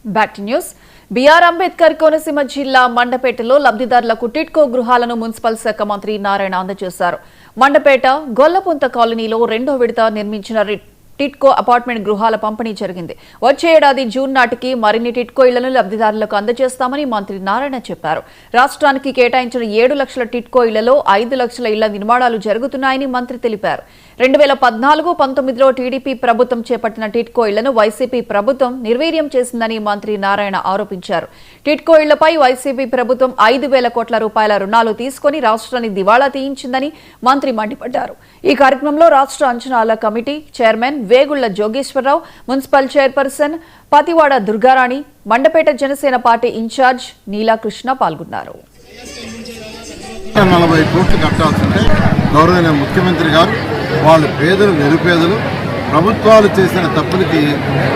Back to news. BR Ambedkar Konaseema జిల్లా మండపేటలో లబ్ధిదారులకు టిడ్కో గృహాలను మున్సిపల్ శాఖ మంత్రి నారాయణ అందజేశారు. మండపేట గొల్లపుంత కాలనీలో రెండో విడత నిర్మించిన టిడ్కో అపార్ట్మెంట్ గృహాల పంపిణీ జరిగింది. వచ్చే ఏడాది జూన్ నాటికి మరిన్ని టిడ్కో ఇళ్లను లబ్ధిదారులకు అందజేస్తామని మంత్రి నారాయణ చెప్పారు. రాష్ట్రానికి కేటాయించిన 7 లక్షల టిడ్కో ఇళ్లలో 5 లక్షల ఇళ్ల నిర్మాణాలు జరుగుతున్నాయని మంత్రి తెలిపారు. 2014-19లో టీడీపీ ప్రభుత్వం చేపట్టిన టిడ్కో ఇళ్లను వైసీపీ ప్రభుత్వం నిర్వీర్యం చేసిందని మంత్రి నారాయణ ఆరోపించారు. టిడ్కో ఇళ్లపై వైసీపీ ప్రభుత్వం 5,000 కోట్ల రూపాయల రుణాలు తీసుకుని రాష్ట్రాన్ని దివాళా తీయించిందని మంత్రి మండిపడ్డారు. ఈ కార్యక్రమంలో రాష్ట్ర అంచనాల committee chairman Vegulla Jogeswararao, municipal chairperson Pativada Durgarani, Mandapeta Janasena party incharge Neelakrishna పాల్గొన్నారు. 40 కోట్లు కట్టాల్సింటే గౌరవనీయ ముఖ్యమంత్రి గారు వాళ్ళు పేదలు నిరుపేదలు ప్రభుత్వాలు చేసిన తప్పులకి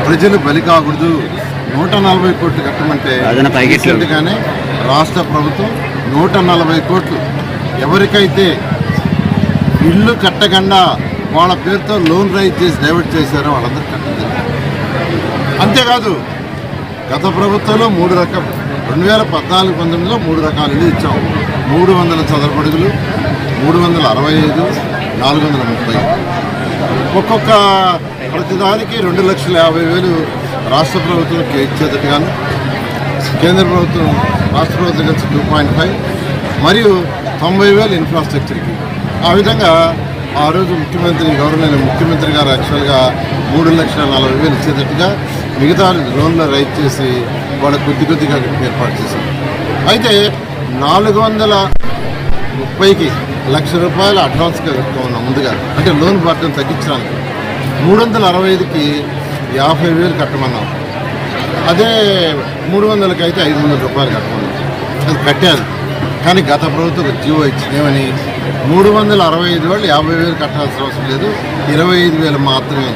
ప్రజలు బలి కాకూడదు, 140 కోట్లు కట్టమంటే రీసెంట్గానే రాష్ట్ర ప్రభుత్వం 140 కోట్లు ఎవరికైతే ఇల్లు కట్టకుండా వాళ్ళ పేరుతో లోన్ రైజ్ చేసి డైవర్ట్ చేశారో వాళ్ళందరూ కట్టలేదు. అంతేకాదు గత ప్రభుత్వంలో 2014-19లో 3 రకాల ఇల్లు ఇచ్చాం. 300 చదరపు అడుగులు, 365, 430. ఒక్కొక్క ప్రతిదానికి 2,50,000 రాష్ట్ర ప్రభుత్వం ఇచ్చేటట్టుగాను, కేంద్ర ప్రభుత్వం రాష్ట్ర ప్రభుత్వం కలిసి 2.5 మరియు 90,000 ఇన్ఫ్రాస్ట్రక్చర్కి. ఆ విధంగా ఆ రోజు గవర్నమెంట్ ముఖ్యమంత్రి గారు యాక్చువల్గా 3,40,000 ఇచ్చేటట్టుగా మిగతా లోన్లో రైజ్ చేసి వాళ్ళ కొద్దిగా ఏర్పాటు చేశారు. అయితే 430కి ₹1,00,000 అడ్వాన్స్గా కట్టుకున్నాం ముందుగా, అంటే లోన్ బాధ్యత తగ్గించడానికి. 365కి 50,000 కట్టమన్నాం. అదే 300కి అయితే ₹500 కట్టమన్నాం. అది కట్టారు. కానీ గత ప్రభుత్వం జీవో ఇచ్చిందేమని 365 వాళ్ళు 50,000 కట్టాల్సిన అవసరం లేదు, 25,000 మాత్రమే